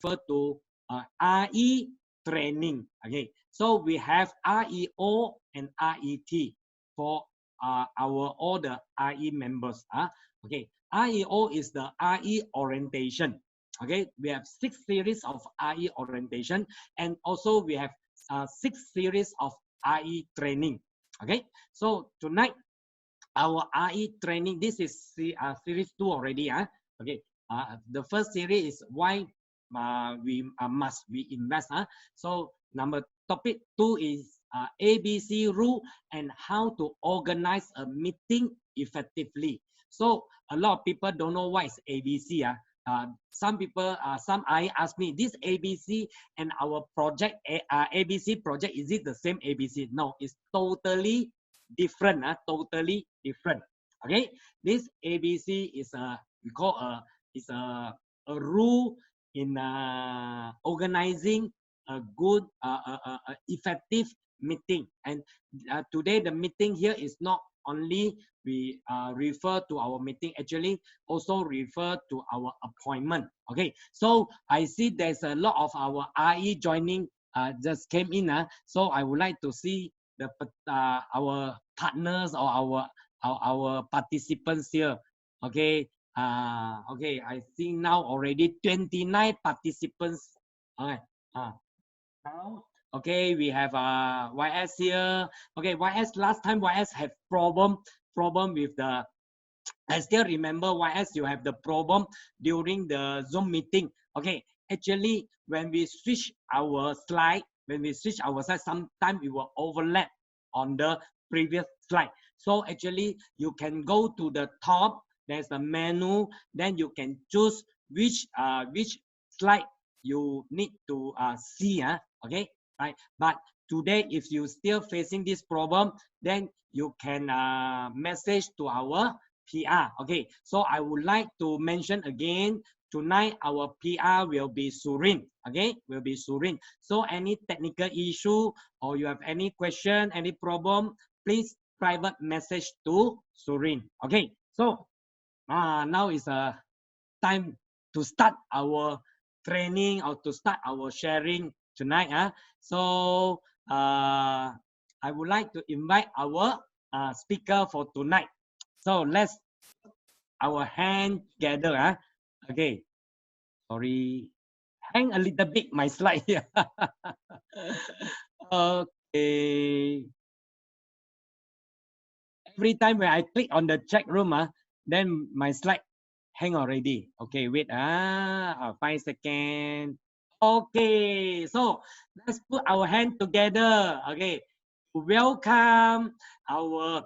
refer to RE training. Okay, so we have REO and RET for all the RE members. Okay, REO is the RE orientation. Okay, we have 6 series of RE orientation, and also we have 6 series of RE training. Okay, so tonight our RE training, this is series 2 already. Okay, the first series is why we must invest. So topic 2 is ABC rule and how to organize a meeting effectively. So a lot of people don't know what is ABC. Some people, some I ask me, this ABC and our project, ABC project, is it the same ABC? No, it's totally different. Totally different. Okay, this ABC is we call a rule in organizing a good, effective meeting. And today the meeting here is not only we refer to our meeting, actually also refer to our appointment. Okay, so I see there's a lot of our RE joining just came in. So I would like to see the our partners or our participants here. Okay, okay, I see now already 29 participants. Okay, now, okay, we have YS here. Okay, YS, last time YS have problem with the, I still remember YS, you have the problem during the Zoom meeting. Okay, actually when we switch our slide, sometimes it will overlap on the previous slide. So actually you can go to the top, there's a menu, then you can choose which slide you need to see. Okay, right? But today, if you still facing this problem, then you can message to our PR. Okay, so I would like to mention again, tonight our PR will be Surin. Okay, will be Surin. So any technical issue or you have any question, any problem, please private message to Surin. Okay, so now is a time to start our training or to start our sharing tonight. So I would like to invite our speaker for tonight. So let's our hand together. Okay, sorry, hang a little bit my slide here. Okay, every time when I click on the chat room, then my slide hang already. Okay, wait, 5 seconds. Okay, so let's put our hand together. Okay, welcome our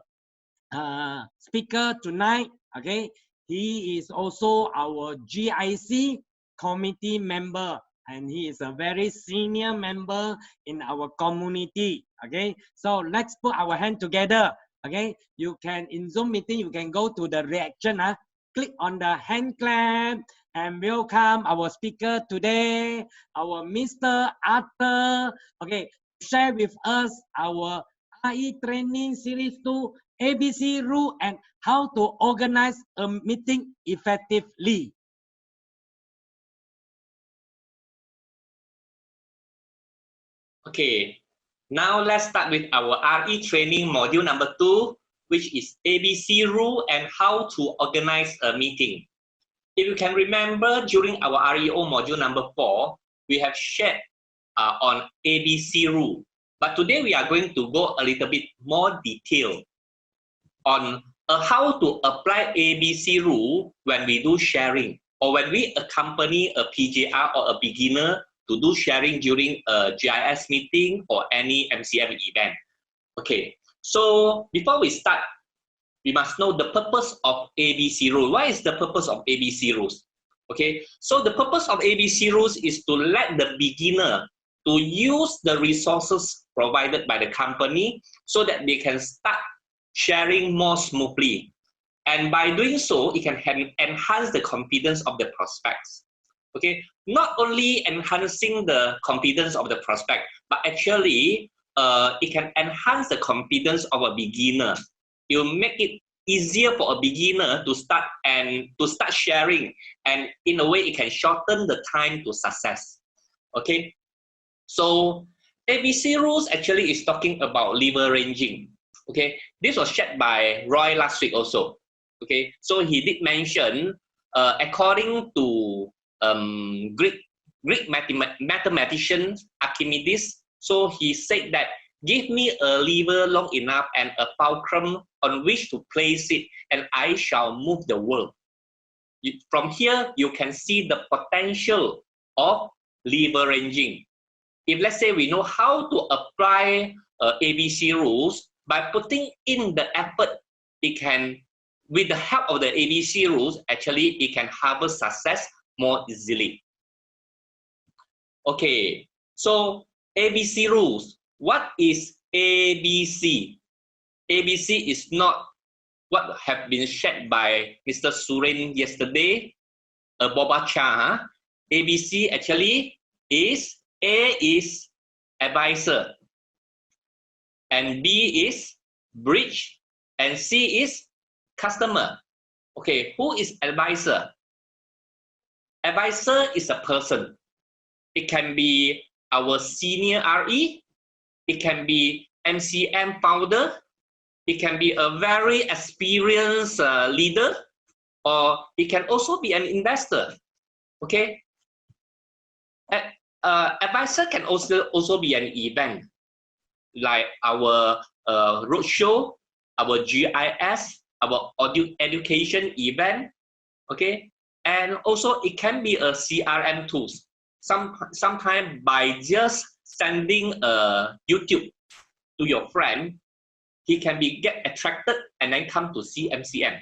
speaker tonight. Okay, he is also our GIC committee member, and he is a very senior member in our community. Okay, so let's put our hand together. Okay, you can in Zoom meeting, you can go to the reaction. Click on the hand clap and welcome our speaker today, our Mr. Arthur. Okay, share with us our RE training series 2, ABC rule and how to organize a meeting effectively. Okay, now let's start with our RE training module number 2, which is ABC rule and how to organize a meeting. If you can remember, during our REO module number 4, we have shared on ABC rule. But today we are going to go a little bit more detailed on how to apply ABC rule when we do sharing or when we accompany a PJR or a beginner to do sharing during a GIS meeting or any MCM event. Okay, so before we start, we must know the purpose of ABC rule. What is the purpose of ABC rules? Okay, so the purpose of ABC rules is to let the beginner to use the resources provided by the company so that they can start sharing more smoothly. And by doing so, it can enhance the confidence of the prospects. Okay, not only enhancing the confidence of the prospect, but actually it can enhance the confidence of a beginner. It will make it easier for a beginner to start sharing, and in a way it can shorten the time to success. Okay, so ABC rules actually is talking about leveraging. Okay, this was shared by Roy last week also. Okay, so he did mention, according to Greek mathematician Archimedes, so he said that, give me a lever long enough and a fulcrum on which to place it, and I shall move the world. From here, you can see the potential of leveraging. If let's say we know how to apply ABC rules, by putting in the effort, it can, with the help of the ABC rules, actually it can harvest success more easily. Okay, so ABC rules. What is ABC? ABC is not what have been shared by Mr. Suren yesterday, Boba Cha. ABC actually is, A is advisor, and B is bridge, and C is customer. Okay, who is advisor? Advisor is a person. It can be our senior RE, it can be MCM founder, it can be a very experienced leader, or it can also be an investor. Okay, advisor can also be an event, like our roadshow, our GIS, our audio education event. Okay, and also it can be a CRM tools. Sometimes by just sending a YouTube to your friend, he can get attracted and then come to see MCM.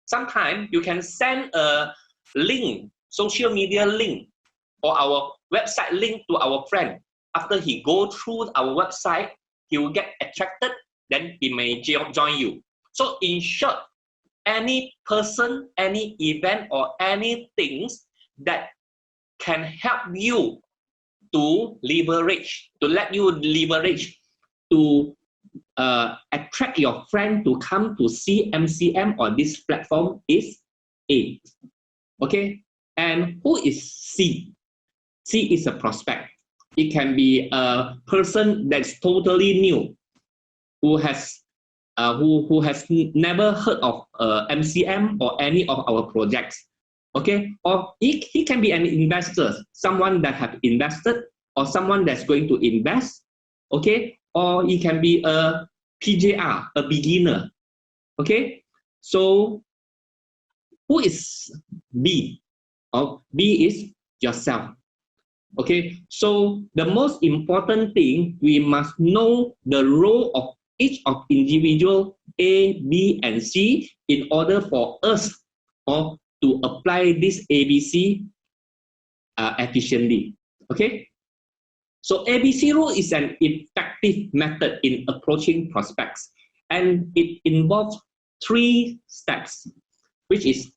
Sometimes you can send a link, social media link, or our website link to our friend. After he go through our website, he will get attracted, then he may join you. So in short, any person, any event, or any things that can help you to leverage, to let you leverage, to attract your friend to come to see MCM on this platform is A. Okay, and who is C? C is a prospect. It can be a person that's totally new, who has never heard of MCM or any of our projects. Okay, or he can be an investor, someone that have invested, or someone that's going to invest. Okay, or he can be a PJR, a beginner. Okay, so who is B? B is yourself. Okay, so the most important thing, we must know the role of each of individual A, B, and C in order for us to apply this ABC efficiently. Okay, so ABC rule is an effective method in approaching prospects, and it involves 3 steps, which is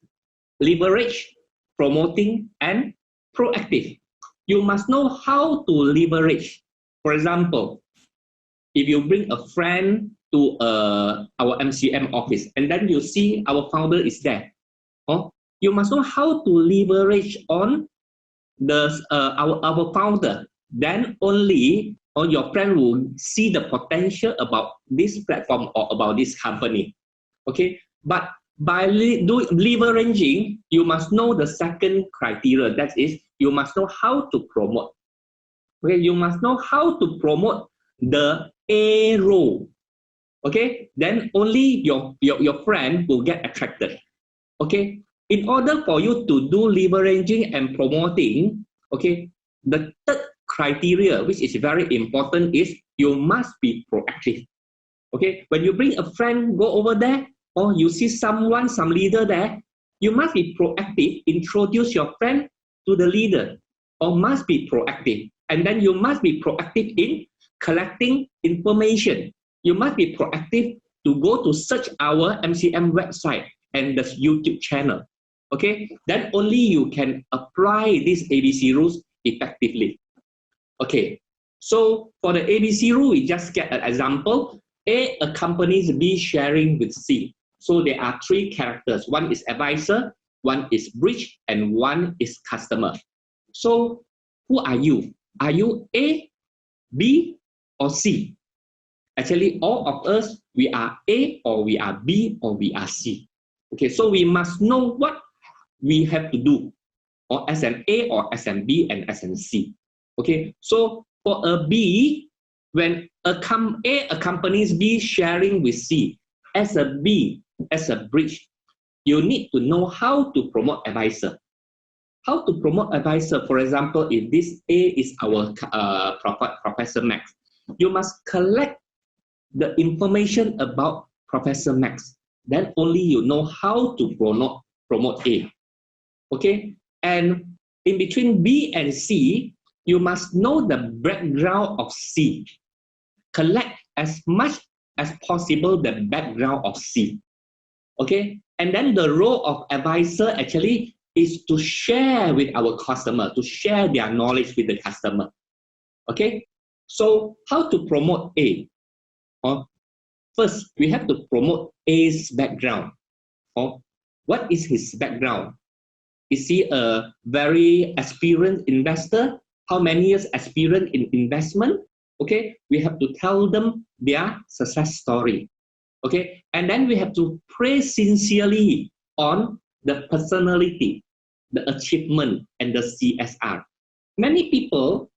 leverage, promoting, and proactive. You must know how to leverage. For example, if you bring a friend to our MCM office, and then you see our founder is there, you must know how to leverage on our founder. Then only your friend will see the potential about this platform or about this company. Okay, but by leveraging, you must know the second criteria. That is, you must know how to promote. Okay, you must know how to promote the A role. Okay, then only your friend will get attracted. Okay, in order for you to do leveraging and promoting, okay, the third criteria, which is very important, is you must be proactive. Okay, when you bring a friend, go over there, or you see some leader there, you must be proactive, introduce your friend to the leader, or must be proactive. And then you must be proactive in collecting information. You must be proactive to go to search our MCM website and the YouTube channel. Okay, then only you can apply these ABC rules effectively. Okay, so for the ABC rule, we just get an example. A accompanies B sharing with C. So there are three characters. One is advisor, one is bridge, and one is customer. So who are you? Are you A, B, or C? Actually, all of us, we are A, or we are B, or we are C. Okay, so we must know what we have to do, or as an A, or as an B, and as an C. Okay, so for a B, when a company is B sharing with C, as a B, as a bridge, you need to know how to promote advisor. How to promote advisor, for example, if this A is our Professor Max, you must collect the information about Professor Max. Then only you know how to promote A. Okay, and in between B and C, you must know the background of C. Collect as much as possible the background of C. Okay, and then the role of advisor actually is to share with our customer, to share their knowledge with the customer. Okay, so how to promote A? First, we have to promote A's background. What is his background? Is he a very experienced investor? How many years experience in investment? Okay, we have to tell them their success story. Okay, and then we have to pray sincerely on the personality, the achievement, and the CSR. Many people,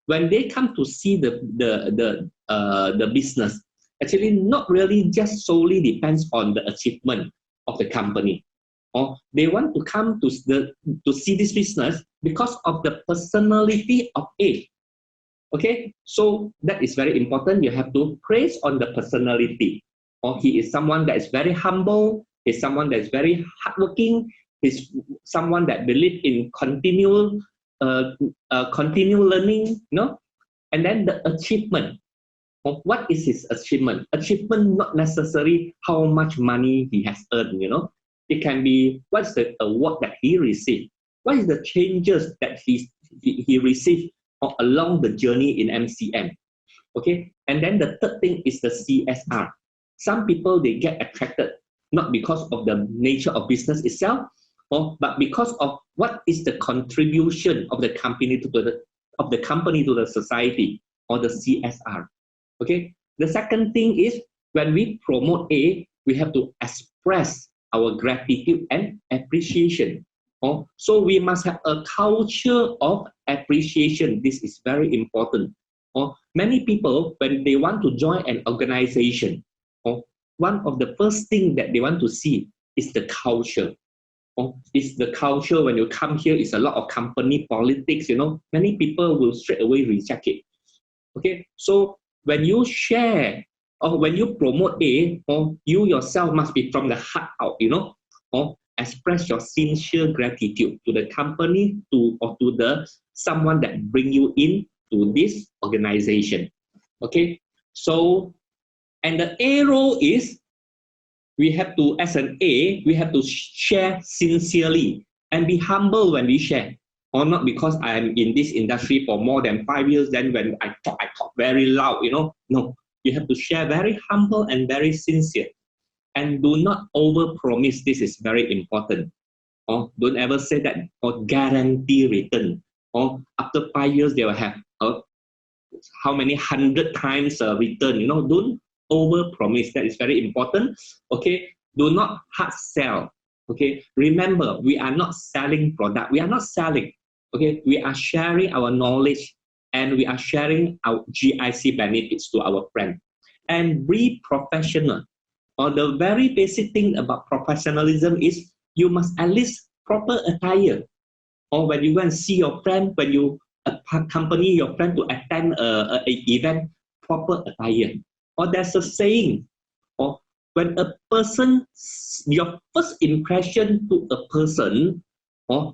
when they come to see the business, actually not really just solely depends on the achievement of the company. Or they want to come to see this business because of the personality of A. Okay, so that is very important. You have to praise on the personality. Or he is someone that is very humble. He's someone that is very hardworking. He's someone that believes in continual learning. And then the achievement. What is his achievement? Achievement not necessarily how much money he has earned. It can be what's the award that he received. What is the changes that he received along the journey in MCM? Okay, and then the third thing is the CSR. Some people, they get attracted not because of the nature of business itself, but because of what is the contribution of the company to the society, or the CSR. Okay, the second thing is when we promote A, we have to express our gratitude and appreciation. So we must have a culture of appreciation. This is very important. Many people, when they want to join an organization, one of the first things that they want to see is the culture. It's the culture. When you come here, it's a lot of company politics. Many people will straight away reject it. Okay, so when you share or when you promote A, you yourself must be from the heart out, express your sincere gratitude to the company, or to the someone that bring you in to this organization. Okay, so and the A role is we have to, as an A, we have to share sincerely and be humble when we share. Or not because I am in this industry for more than 5 years, then when I talk very loud, No, you have to share very humble and very sincere. And do not over-promise. This is very important. Don't ever say that, or guarantee return. After 5 years, they will have how many 100 times return. Don't over-promise. That is very important. Okay, do not hard sell. Okay, remember, we are not selling product. We are not selling. Okay, we are sharing our knowledge, and we are sharing our GIC benefits to our friend. And be professional. The very basic thing about professionalism is you must at least proper attire. Or when you go and see your friend, when you accompany your friend to attend an event, proper attire. Or there's a saying, when a person, your first impression to a person,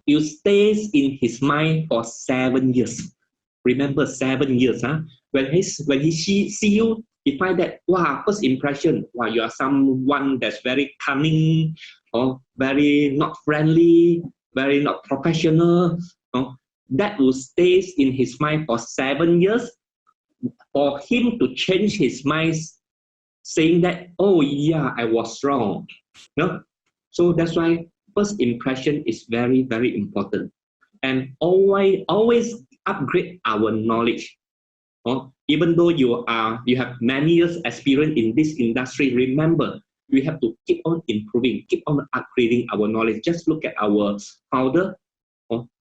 you stays in his mind for 7 years. Remember, 7 years. When he see you, he find that, wow, first impression, wow, you are someone that's very cunning, or very not friendly, very not professional. That will stay in his mind for 7 years. For him to change his mind, saying that, oh yeah, I was wrong. No? So that's why first impression is very, very important. And always upgrade our knowledge. Even though you have many years experience in this industry, remember, we have to keep on improving, keep on upgrading our knowledge. Just look at our founder.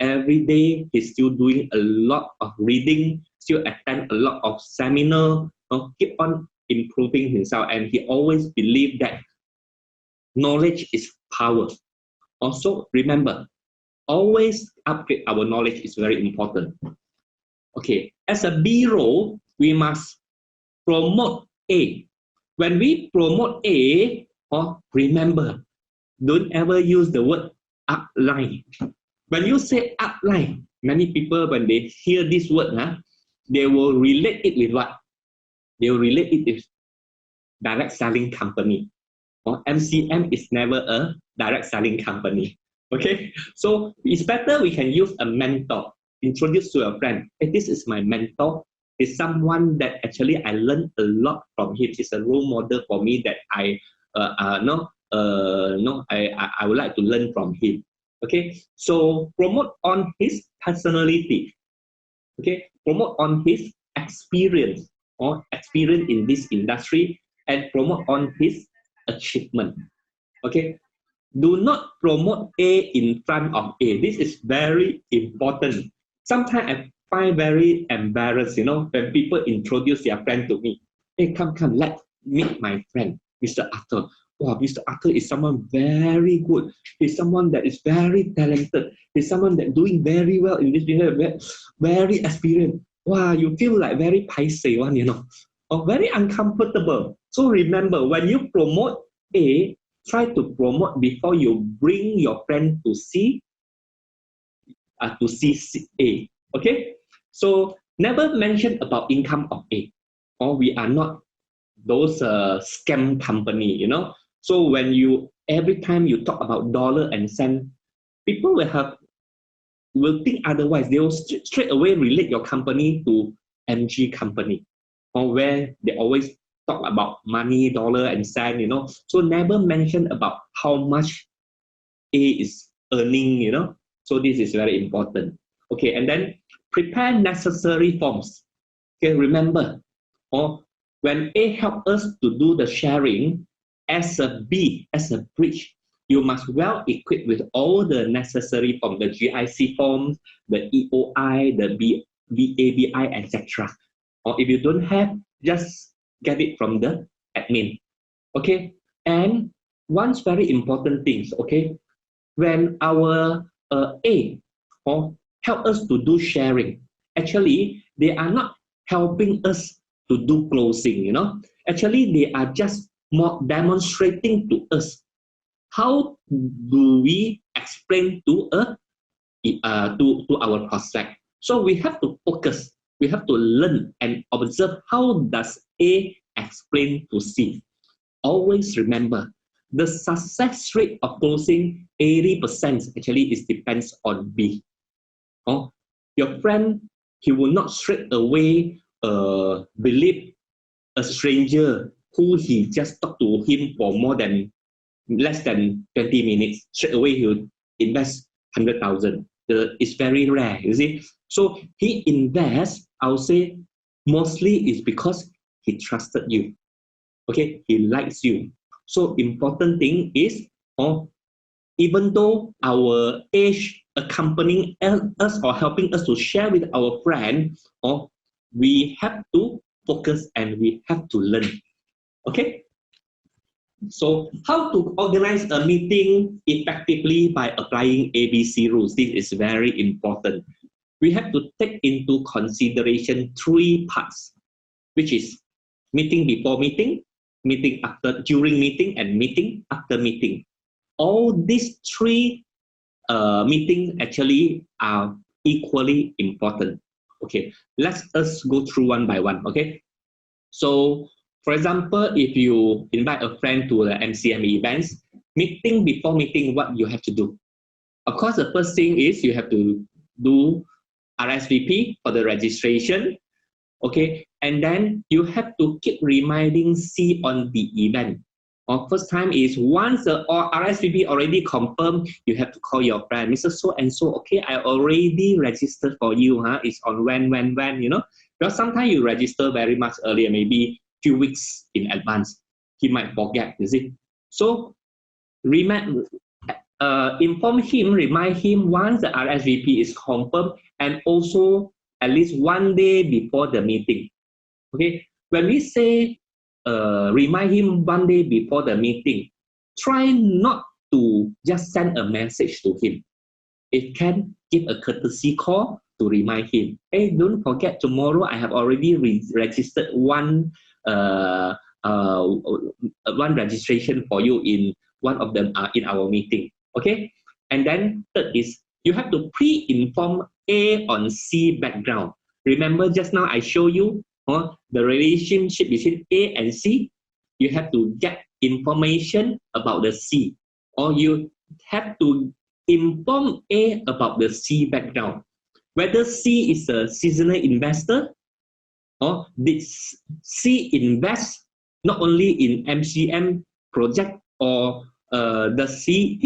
Every day he's still doing a lot of reading, still attend a lot of seminar, keep on improving himself, and he always believed that knowledge is power. Also remember, always upgrade our knowledge is very important. Okay, as a B role, we must promote A. When we promote A, remember, don't ever use the word upline. When you say upline, many people, when they hear this word, they will relate it with what? They will relate it with direct selling company. MCM is never a direct selling company. Okay, so it's better we can use a mentor. Introduce to a friend. Hey, this is my mentor. It's someone that actually I learned a lot from him. It's a role model for me that I would like to learn from him. Okay, so promote on his personality. Okay, promote on his experience or experience in this industry, and promote on his achievement. Okay, do not promote A in front of A. This is very important. Sometimes I find very embarrassed, when people introduce their friend to me. Hey, come, let's meet my friend, Mr. Arthur. Wow, Mr. Arthur is someone very good. He's someone that is very talented. He's someone that doing very well in this business, very experienced. Wow, you feel like very paiseh one, or very uncomfortable. So remember, when you promote A, try to promote before you bring your friend to see A. Okay, so never mention about income of A, or we are not those scam company. So when every time you talk about dollar and cent, people will think otherwise. They will straight away relate your company to MG company, or where they always talk about money, dollar and cent. So never mention about how much A is earning. So this is very important. Okay, and then prepare necessary forms. Okay, remember, when A help us to do the sharing, as a B, as a bridge, you must well equipped with all the necessary forms, the GIC forms, the EOI, the BABI, etc. Or if you don't have, just get it from the admin. Okay, and one very important thing, okay, when our A help us to do sharing, actually they are not helping us to do closing. Actually they are just more demonstrating to us how do we explain to our prospect. So we have to focus, we have to learn and observe how does A explain to C. Always remember, the success rate of closing 80% actually is depends on B. Your friend, he will not straight away believe a stranger who he just talked to him for less than 20 minutes. Straight away he will invest 100,000. It's very rare, you see. So he invests, I would say, mostly is because he trusted you. Okay, he likes you. So important thing is, even though our age accompanying us or helping us to share with our friend, we have to focus and we have to learn. Okay. So how to organize a meeting effectively by applying ABC rules? This is very important. We have to take into consideration 3 parts, which is meeting before meeting, meeting after, during meeting, and meeting after meeting. All these 3 meetings actually are equally important. Okay, let us go through one by one. Okay, so for example, if you invite a friend to the MCM events, meeting before meeting, what you have to do? Of course, the first thing is you have to do RSVP for the registration. Okay, and then you have to keep reminding C on the event. Or first time is once the RSVP already confirmed, you have to call your friend, Mr. So and so. Okay, I already registered for you. It's on when, you know. Because sometimes you register very much earlier, maybe few weeks in advance. He might forget, you see. So inform him, remind him once the RSVP is confirmed, and also at least 1 day before the meeting. Okay, when we say remind him 1 day before the meeting, try not to just send a message to him. It can give a courtesy call to remind him. Hey, don't forget, tomorrow I have already registered one registration for you in one of them in our meeting. Okay, and then third is you have to pre-inform A on C background. Remember just now I show you the relationship between A and C. You have to get information about the C, or you have to inform A about the C background. Whether C is a seasonal investor, or did C invest not only in MCM project, or does C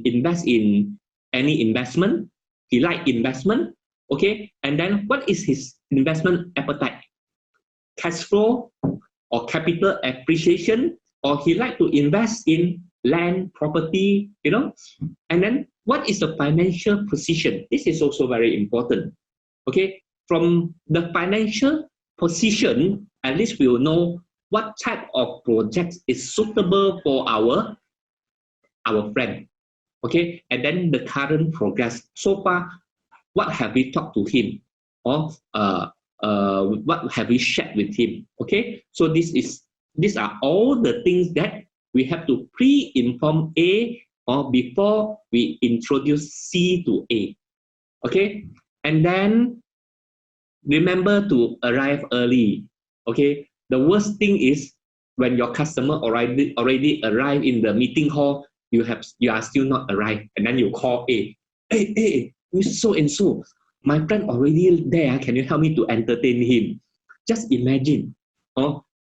invest in any investment? He like investment, okay? And then what is his investment appetite? Cash flow or capital appreciation, or he like to invest in land, property, you know? And then what is the financial position? This is also very important, okay? From the financial position, at least we will know what type of project is suitable for our friend, okay? And then the current progress. So far, what have we talked to him? Or what have we shared with him? Okay, so these are all the things that we have to pre-inform A, or before we introduce C to A. Okay, and then remember to arrive early. Okay, the worst thing is when your customer already arrived in the meeting hall, you are still not arrived, and then you call A. Hey, so and so, my friend already there. Can you help me to entertain him? Just imagine,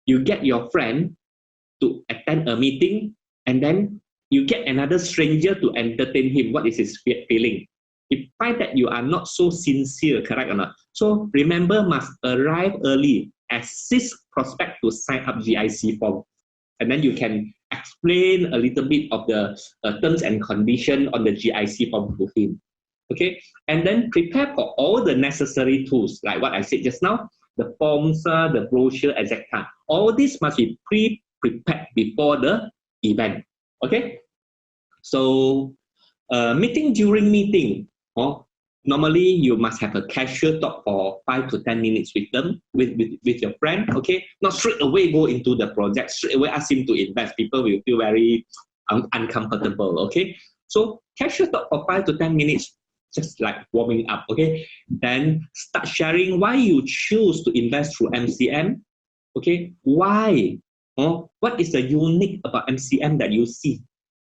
you get your friend to attend a meeting, and then you get another stranger to entertain him. What is his feeling? He find that you are not so sincere, correct or not? So remember, must arrive early. Assist prospect to sign up GIC form, and then you can explain a little bit of the terms and conditions on the GIC form to him. Okay, and then prepare for all the necessary tools, like what I said just now, the forms, the brochure, etc. All this must be prepared before the event. Okay, so meeting during meeting, normally you must have a casual talk for 5 to 10 minutes with them, with your friend. Okay, not straight away go into the project, straight away ask him to invest. People will feel very uncomfortable. Okay, so casual talk for 5 to 10 minutes, just like warming up. Okay, then start sharing why you choose to invest through MCM. Okay, why? What is the unique about MCM that you see?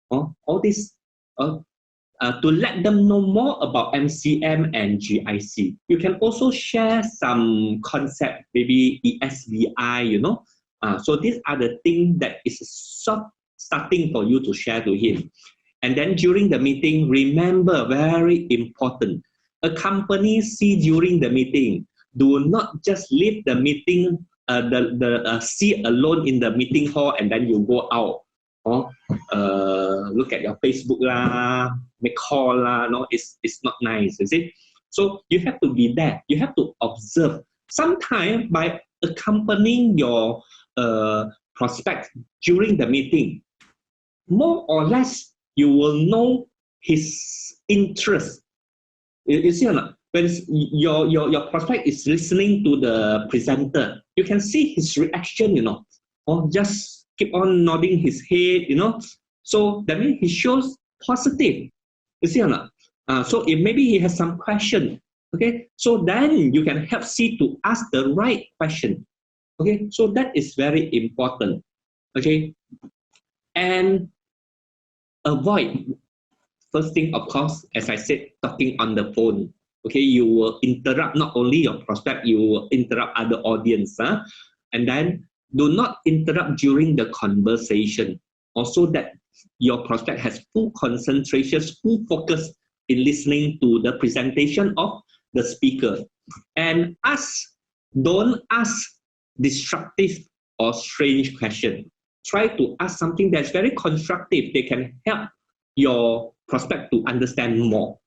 All this to let them know more about MCM and GIC. You can also share some concept, maybe ESBI, you know. So these are the things that is starting for you to share to him. And then during the meeting, remember, very important, a company see during the meeting, do not just leave the meeting, the seat alone in the meeting hall, and then you go out. Look at your Facebook lah, make call lah. No, it's not nice, you see. So you have to be there. You have to observe. Sometimes by accompanying your prospect during the meeting, more or less you will know his interest. You see or not? When your prospect is listening to the presenter, you can see his reaction, you know, or just keep on nodding his head, you know. So that means he shows positive. You see or not? So if maybe he has some question, okay, so then you can help C to ask the right question. Okay, so that is very important. Okay, and avoid, first thing, of course, as I said, talking on the phone. Okay, you will interrupt not only your prospect, you will interrupt other audience. And then do not interrupt during the conversation. also that your prospect has full concentration, full focus in listening to the presentation of the speaker. And don't ask destructive or strange questions. Try to ask something that's very constructive. They can help your prospect to understand more.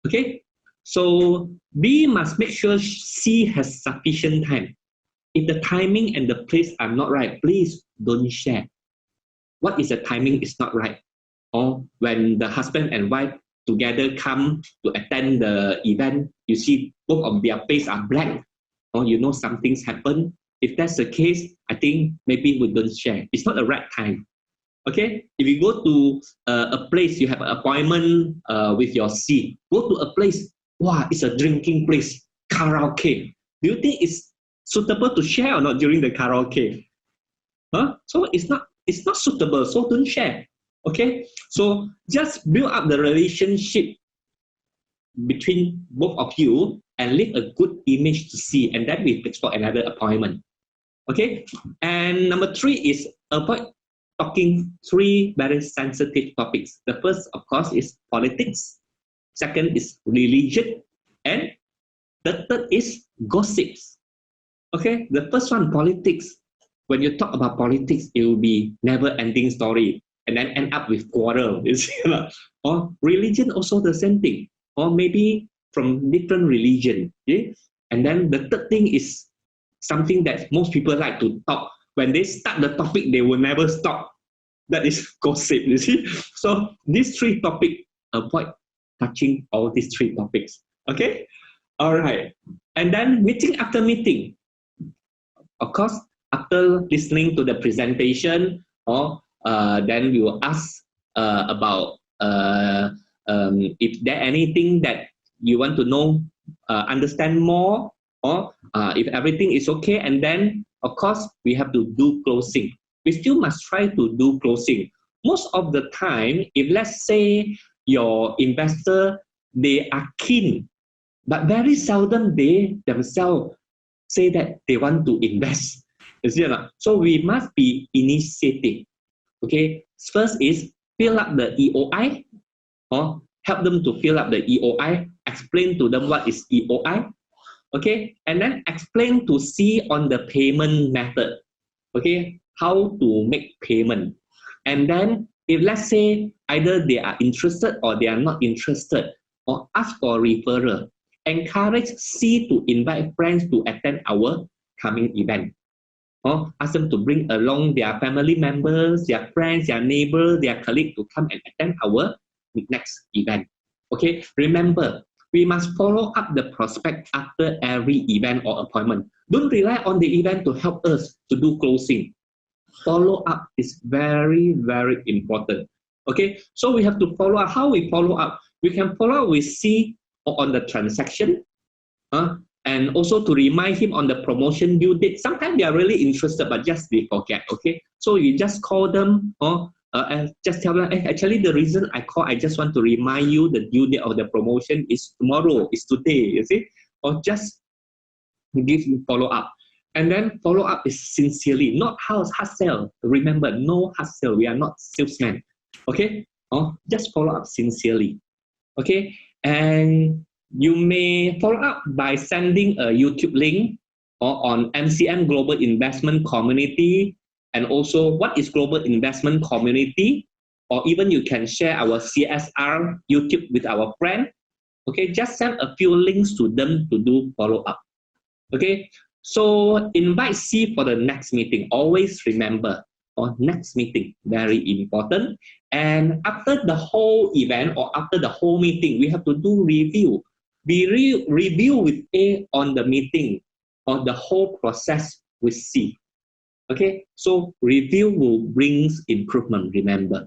Okay? So B must make sure C has sufficient time. If the timing and the place are not right, please don't share. What is the timing is not right? Or when the husband and wife together come to attend the event, you see both of their face are black, or you know something's happened. If that's the case, I think maybe we don't share. It's not the right time. Okay? If you go to a place, you have an appointment with your C, go to a place, wow, it's a drinking place, karaoke. Do you think it's suitable to share or not during the karaoke? Huh? So it's not suitable, so don't share. Okay? So just build up the relationship between both of you and leave a good image to see, and then we fix for another appointment. Okay? And number 3 is avoid talking 3 very sensitive topics. The first, of course, is politics. Second is religion. And the third is gossips. Okay? The first one, politics. When you talk about politics, it will be never-ending story and then end up with quarrel. Or religion, also the same thing. Or maybe from different religion. Okay? And then the third thing is something that most people like to talk. When they start the topic, they will never stop. That is gossip, you see. So these 3 topics, avoid touching all these 3 topics. Okay? All right. And then meeting after meeting. Of course, after listening to the presentation, or then we will ask about if there anything that you want to know, understand more, or if everything is okay, and then of course we have to do closing. We still must try to do closing. Most of the time, if let's say your investor, they are keen, but very seldom they themselves say that they want to invest. You see or not? So we must be initiative. Okay. First is fill up the EOI, or help them to fill up the EOI. Explain to them what is EOI. Okay, and then explain to C on the payment method. Okay, how to make payment. And then if let's say either they are interested or they are not interested, or ask for referral, encourage C to invite friends to attend our coming event. Or ask them to bring along their family members, their friends, their neighbors, their colleagues to come and attend our next event. Okay, remember, we must follow up the prospect after every event or appointment. Don't rely on the event to help us to do closing. Follow up is very, very important. Okay, so we have to follow up. How we follow up? We can follow up with C on the transaction, and also to remind him on the promotion due date. Sometimes they are really interested, but just they forget. Okay, so you just call them, or just tell them, hey, actually the reason I call, I just want to remind you the due date of the promotion is tomorrow, is today, you see? Or just give you follow up. And then follow up is sincerely, not hustle. Remember, no hustle, we are not salesmen. Okay, or just follow up sincerely. Okay, and you may follow up by sending a YouTube link or on MCM Global Investment Community. And also, what is Global Investment Community? Or even you can share our CSR YouTube with our friend. Okay, just send a few links to them to do follow-up. Okay, so invite C for the next meeting. Always remember, next meeting, very important. And after the whole event or after the whole meeting, we have to do review. Review with A on the meeting or the whole process with C. Okay, so review will bring improvement, remember.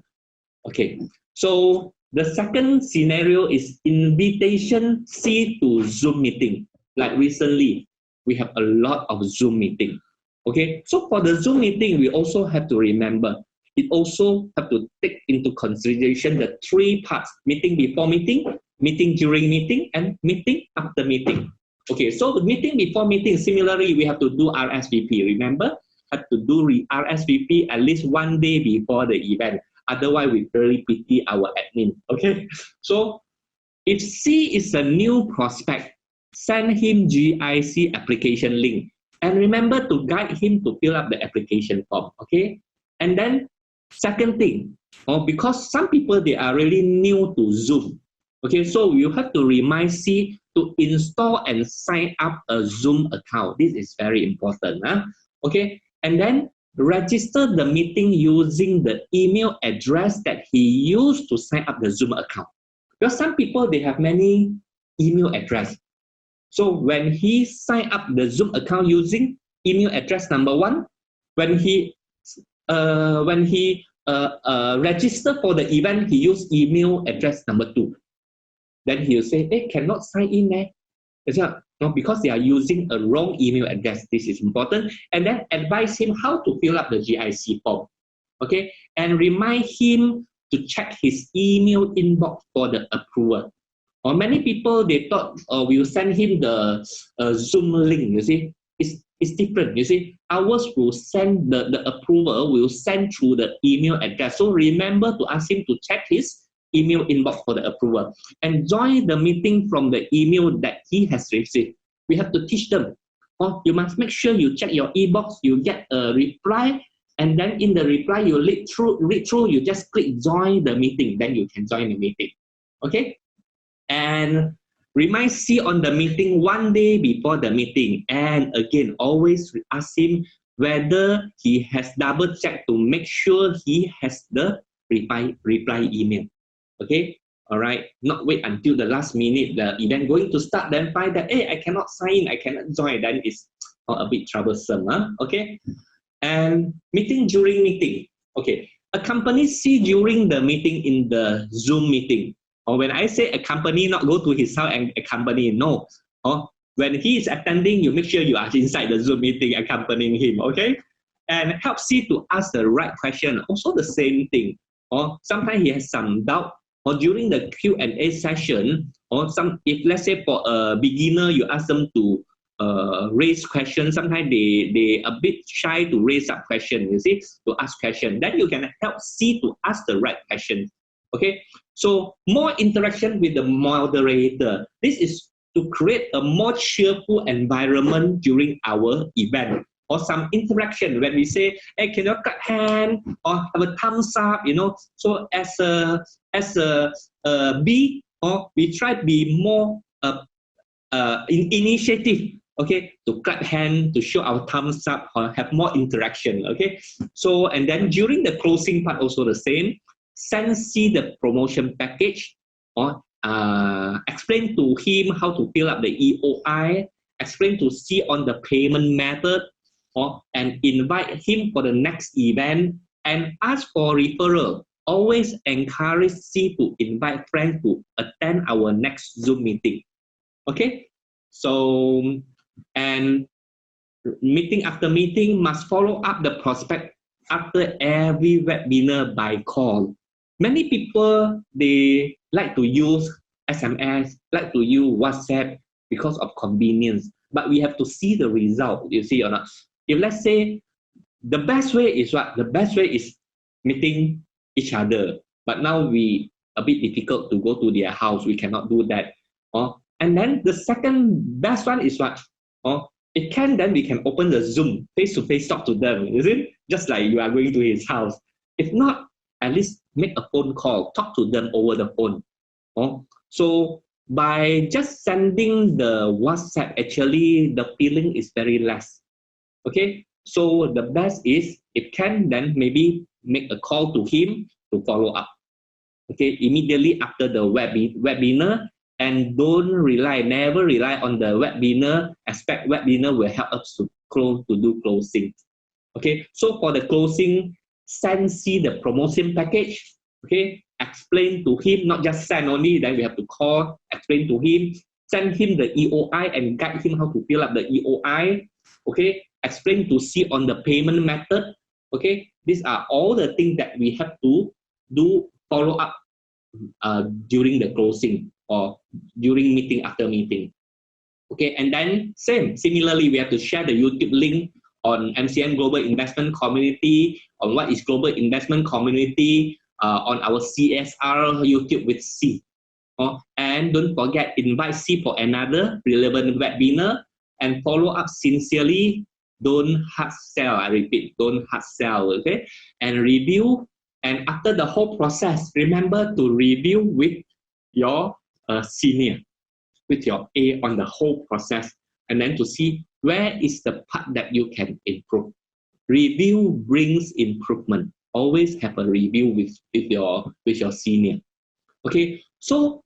Okay, so the second scenario is invitation C to Zoom meeting. Like recently, we have a lot of Zoom meeting. Okay, so for the Zoom meeting, we also have to remember, it also have to take into consideration the 3 parts: meeting before meeting, meeting during meeting, and meeting after meeting. Okay, so the meeting before meeting, similarly, we have to do RSVP, remember? Have to do RSVP at least 1 day before the event. Otherwise, we really pity our admin. Okay, so if C is a new prospect, send him GIC application link. And remember to guide him to fill up the application form, okay? And then second thing, because some people, they are really new to Zoom, okay? So you have to remind C to install and sign up a Zoom account. This is very important, okay? And then register the meeting using the email address that he used to sign up the Zoom account. Because some people, they have many email address. So when he sign up the Zoom account using email address number 1, when he register for the event, he use email address number 2. Then he'll say, hey, cannot sign in there. No, because they are using a wrong email address. This is important. And then advise him how to fill up the GIC form. Okay, and remind him to check his email inbox for the approval. Or many people, they thought we'll send him the Zoom link, you see. It's different, you see. Ours will send the approval, will send through the email address. So remember to ask him to check his email inbox for the approval. And join the meeting from the email that he has received. We have to teach them. You must make sure you check your inbox, you get a reply, and then in the reply, you read through, you just click join the meeting, then you can join the meeting. Okay? And remind C on the meeting 1 day before the meeting. And again, always ask him whether he has double checked to make sure he has the reply email. Okay? All right. Not wait until the last minute, the event going to start, then find that, hey, I cannot sign, I cannot join. Then it's a bit troublesome. Okay? And meeting during meeting. Okay. Accompany C during the meeting in the Zoom meeting. Or when I say accompany, not go to his house and accompany, no. When he is attending, you make sure you are inside the Zoom meeting accompanying him, okay? And help C to ask the right question. Also the same thing. Sometimes he has some doubt, or during the Q&A session, if let's say for a beginner, you ask them to raise questions. Sometimes they a bit shy to raise up question, you see, to ask question. Then you can help C to ask the right question. Okay, so more interaction with the moderator. This is to create a more cheerful environment during our event. Or some interaction when we say, hey, can you clap hand or have a thumbs up, you know. So as a B, we try to be more initiative, okay, to clap hand, to show our thumbs up, or have more interaction, okay. So, and then during the closing part also the same. Send C the promotion package, or explain to him how to fill up the EOI, explain to C on the payment method, and invite him for the next event, and ask for referral. Always encourage C to invite friends to attend our next Zoom meeting. Okay? So, and meeting after meeting must follow up the prospect after every webinar by call. Many people, they like to use SMS, like to use WhatsApp because of convenience, but we have to see the result, you see or not. If let's say, the best way is what? The best way is meeting each other, but now we a bit difficult to go to their house, we cannot do that. And then the second best one is what? It can, then we can open the Zoom, face-to-face talk to them, is it? Just like you are going to his house. If not, at least make a phone call, talk to them over the phone. So by just sending the WhatsApp, actually the feeling is very less. Okay, so the best is, if can, then maybe make a call to him to follow up. Okay, immediately after the webinar, and never rely on the webinar. Expect webinar will help us to do closing. Okay, so for the closing, send C the promotion package. Okay, explain to him, not just send only, then we have to call, explain to him, send him the EOI and guide him how to fill up the EOI. Okay, explain to C on the payment method. Okay, these are all the things that we have to do follow up during the closing or during meeting after meeting. Okay, and then similarly, we have to share the YouTube link on MCN Global Investment Community, on what is Global Investment Community, on our CSR YouTube with C. And don't forget, invite C for another relevant webinar and follow up sincerely. Don't hard sell. I repeat, don't hard sell. Okay, and review. And after the whole process, remember to review with your senior, with your A on the whole process, and then to see where is the part that you can improve. Review brings improvement. Always have a review with your senior. Okay, so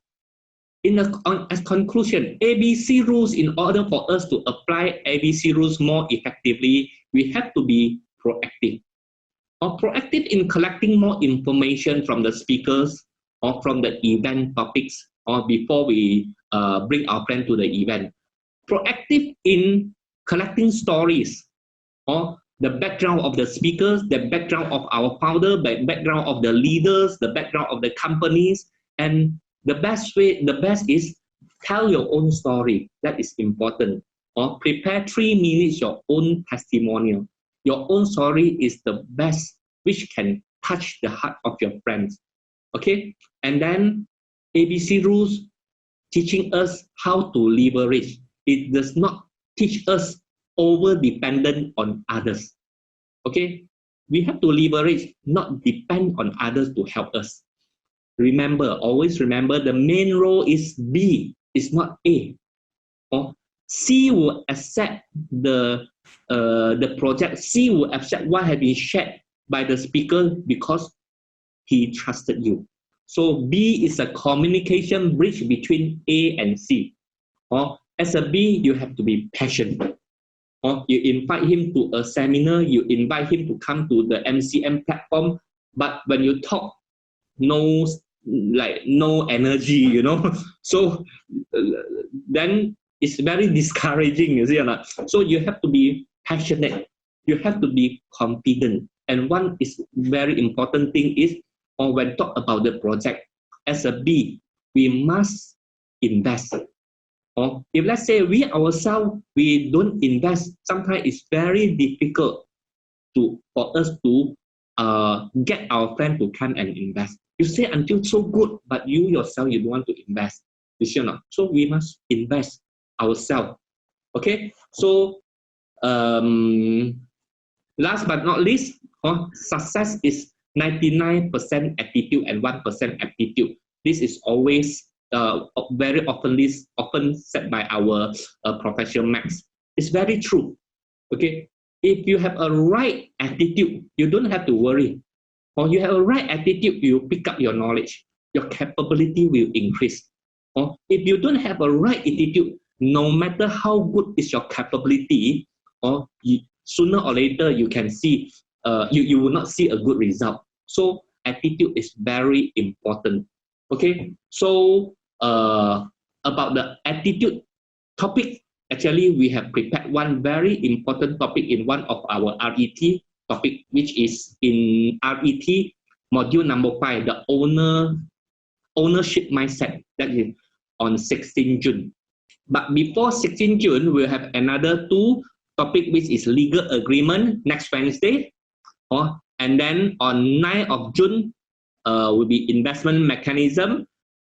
as conclusion, ABC rules, in order for us to apply ABC rules more effectively, we have to be proactive. Or proactive in collecting more information from the speakers or from the event topics, or before we bring our friend to the event. Proactive in collecting stories, or the background of the speakers, the background of our founder, the background of the leaders, the background of the companies, and the best is tell your own story. That is important. Or prepare 3 minutes your own testimonial. Your own story is the best, which can touch the heart of your friends. Okay, and then ABC rules teaching us how to leverage. It does not teach us over-dependent on others. Okay, we have to leverage, not depend on others to help us. Remember, always remember, the main role is B, it's not A. Or C will accept the project. C will accept what has been shared by the speaker because he trusted you. So B is a communication bridge between A and C. Or as a B, you have to be passionate. Or you invite him to a seminar, you invite him to come to the MCM platform, but when you talk, no energy, you know. So then it's very discouraging, you see or not? So you have to be passionate, you have to be confident. And one is very important thing is, or when talk about the project, as a B, we must invest. Or if let's say we ourselves, we don't invest, sometimes it's very difficult for us to get our friend to come and invest. You say until so good, but you yourself, you don't want to invest. You see or not? So we must invest ourselves. Okay, so last but not least, success is 99% attitude and 1% aptitude. This is always very often said by our Professor Max. It's very true. Okay, if you have a right attitude, you don't have to worry. Or you have a right attitude, you pick up your knowledge, your capability will increase. Or if you don't have a right attitude, no matter how good is your capability, or sooner or later you can see, you will not see a good result. So attitude is very important. Okay, so about the attitude topic, actually we have prepared one very important topic in one of our RET topic, which is in RET module number 5, the ownership mindset. That is on 16 June. But before 16 June, we'll have another 2 topic, which is legal agreement next Wednesday. And then on 9th of June will be investment mechanism.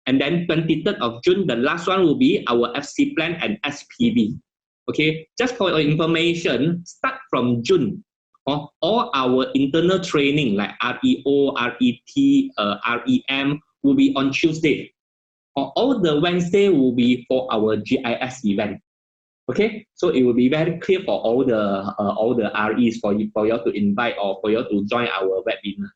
And then 23rd of June, the last one will be our FC plan and SPV. Okay, just for your information, start from June, all our internal training like REO, RET, REM will be on Tuesday. All the Wednesday will be for our GIS event. Okay, so it will be very clear for all the REs for you to invite or for you to join our webinar.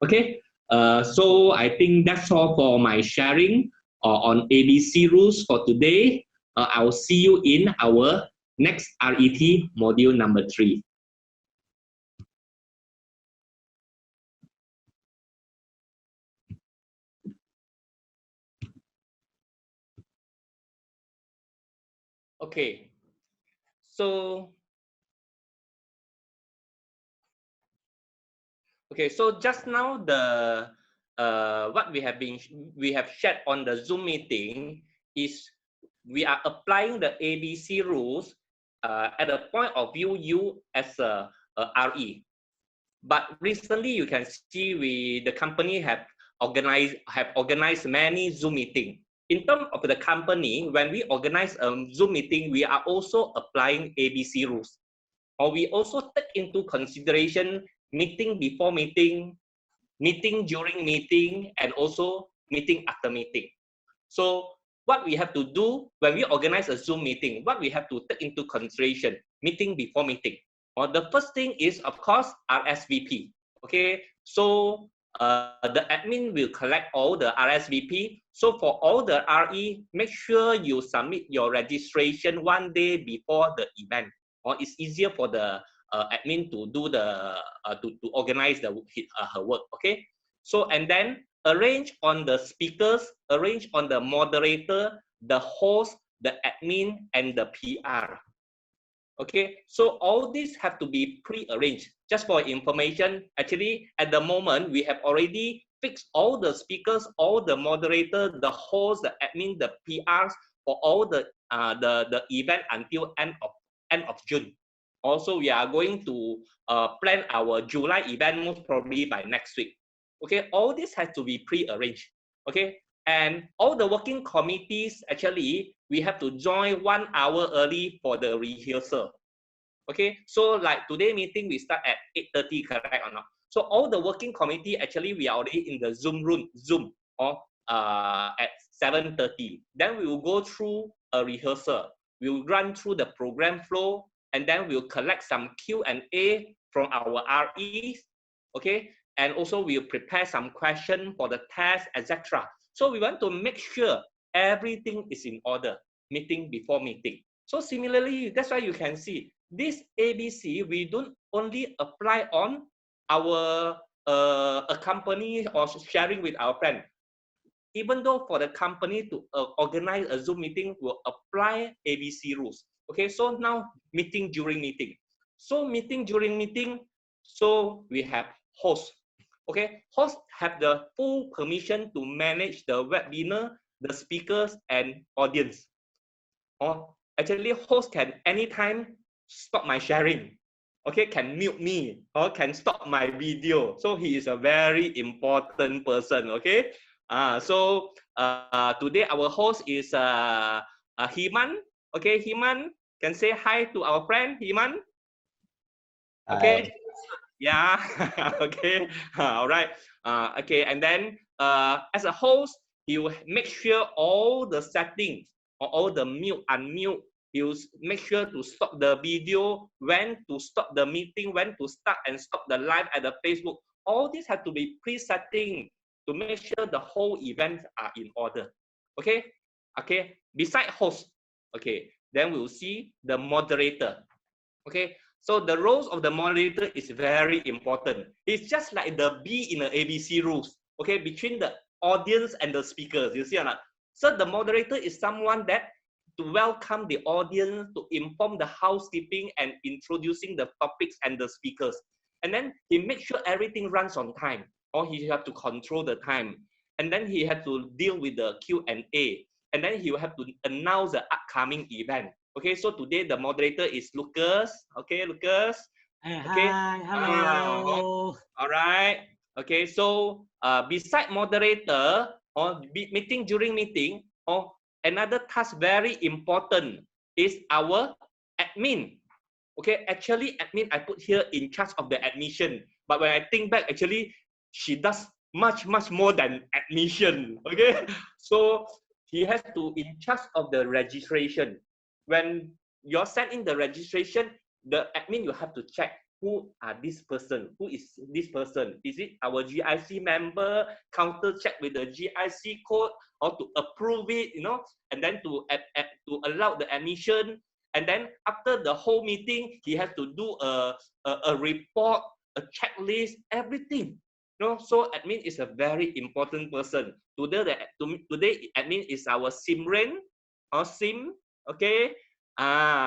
Okay, so I think that's all for my sharing on ABC rules for today. I will see you in our next RET module number 3. Okay, so just now the what we have shared on the Zoom meeting is we are applying the ABC rules at the point of view you as a RE. But recently, you can see the company have organized many Zoom meeting. In terms of the company, when we organize a Zoom meeting, we are also applying ABC rules, or we also take into consideration meeting before meeting, meeting during meeting, and also meeting after meeting. So what we have to do when we organize a Zoom meeting, what we have to take into consideration, meeting before meeting. Or the first thing is, of course, RSVP. Okay, so the admin will collect all the RSVP. So for all the RE, make sure you submit your registration 1 day before the event, or it's easier for the admin to do the to organize her work. Okay, so and then arrange on the speakers, arrange on the moderator, the host, the admin, and the PR. Okay, so all these have to be pre-arranged. Just for information, actually, at the moment, we have already fixed all the speakers, all the moderator, the host, the admin, the PRs for all the event until end of June. Also, we are going to plan our July event most probably by next week. Okay, all this has to be pre-arranged. Okay, and all the working committees, actually, we have to join 1 hour early for the rehearsal. Okay, so like today meeting, we start at 8:30, correct or not? So all the working committee, actually, we are already in the Zoom room, or at 7:30. Then we will go through a rehearsal. We will run through the program flow, and then we'll collect some Q&A from our REs, okay? And also we'll prepare some questions for the test, etc. So we want to make sure everything is in order, meeting before meeting. So similarly, that's why you can see this ABC, we don't only apply on our a company or sharing with our friend. Even though for the company to organize a Zoom meeting, will apply ABC rules. Okay, so now meeting during meeting. So meeting during meeting, so we have host. Okay, host have the full permission to manage the webinar, the speakers, and audience. Or actually, host can anytime stop my sharing. Okay, can mute me or can stop my video. So he is a very important person. Okay, so today our host is Himan. Okay, Himan can say hi to our friend Himan. Okay, Hi. yeah. Okay, all right. Okay, and then as a host, he will make sure all the settings or all the mute, unmute. He will make sure to stop the video, when to stop the meeting, when to start and stop the live at the Facebook. All these have to be pre-setting to make sure the whole events are in order. Okay, okay. Beside host, okay, then we will see the moderator. Okay, so the roles of the moderator is very important. It's just like the B in the ABC rules, okay, between the audience and the speakers, you see or not? So the moderator is someone that to welcome the audience, to inform the housekeeping and introducing the topics and the speakers. And then he makes sure everything runs on time, or he have to control the time. And then he had to deal with the Q&A. And then he will have to announce the upcoming event. Okay, so today the moderator is Lucas. Okay, Lucas. Okay. Hi, hello. All right. Okay, so beside moderator or meeting during meeting, or another task very important is our admin. Okay, actually admin I put here in charge of the admission, but when I think back, actually she does much more than admission. Okay, so he has to in charge of the registration. When you're sending the registration, the admin you have to check who are this person, who is this person, is it our GIC member, counter check with the GIC code, or to approve it, you know, and then to allow the admission. And then after the whole meeting, he has to do a report, a checklist, everything. You know, so admin is a very important person. Today admin is our Simran or Sim. Okay.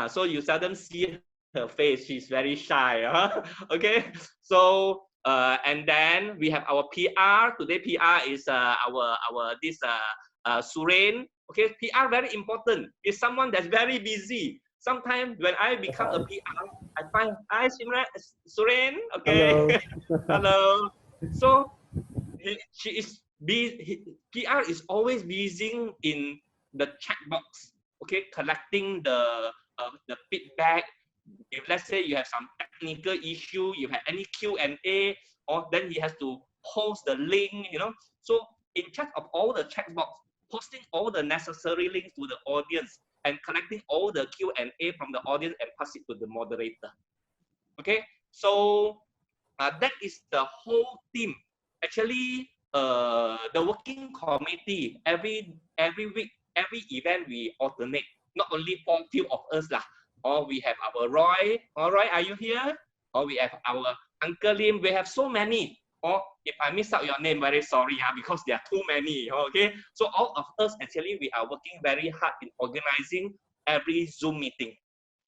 So you seldom see her face. She's very shy. Huh? Okay. So and then we have our PR. Today PR is our this Suren. Okay, PR very important. It's someone that's very busy. Sometimes when I become a PR, I fine. Hi, Suren. Okay. Hello. So she is PR is always busy in the chat box. Okay, collecting the feedback. If let's say you have some technical issue, you have any Q&A, or then he has to post the link. So in charge of all the chat box, posting all the necessary links to the audience and collecting all the Q&A from the audience and pass it to the moderator. Okay, so that is the whole team. Actually, the working committee every week, every event we alternate. Not only for few of us lah. Or we have our Roy. All right, are you here? Or we have our Uncle Lim. We have so many. Or if I miss out your name, very sorry because there are too many. Okay, so all of us actually we are working very hard in organizing every Zoom meeting.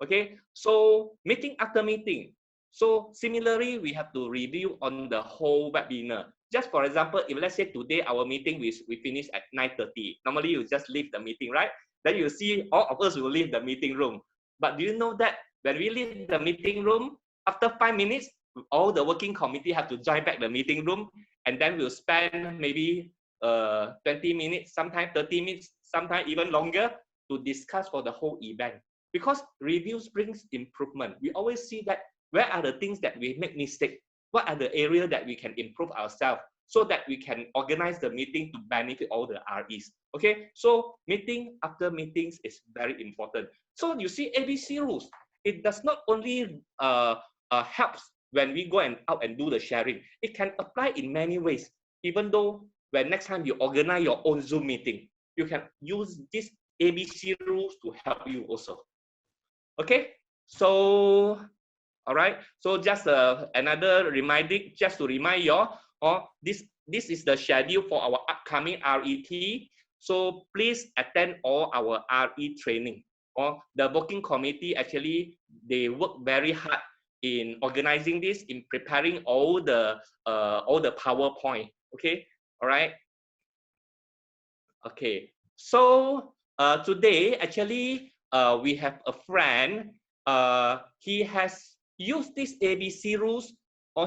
Okay, so meeting after meeting. So similarly, we have to review on the whole webinar. Just for example, if let's say today our meeting we finish at 9:30. Normally you just leave the meeting, right? Then you see all of us will leave the meeting room. But do you know that when we leave the meeting room, after 5 minutes, all the working committee have to join back the meeting room, and then we'll spend maybe 20 minutes, sometimes 30 minutes, sometimes even longer to discuss for the whole event. Because reviews brings improvement. We always see that where are the things that we make mistake? What are the areas that we can improve ourselves so that we can organize the meeting to benefit all the REs? Okay, so meeting after meetings is very important. So you see ABC rules, it does not only helps when we go out and do the sharing. It can apply in many ways. Even though when next time you organize your own Zoom meeting, you can use these ABC rules to help you also. Okay, so all right, so just another reminder, just to remind you all, this is the schedule for our upcoming RET. So please attend all our RE training. Or the working committee actually they work very hard in organizing this, in preparing all the PowerPoint. Okay, all right. Okay, so today actually we have a friend. He has used these ABC rules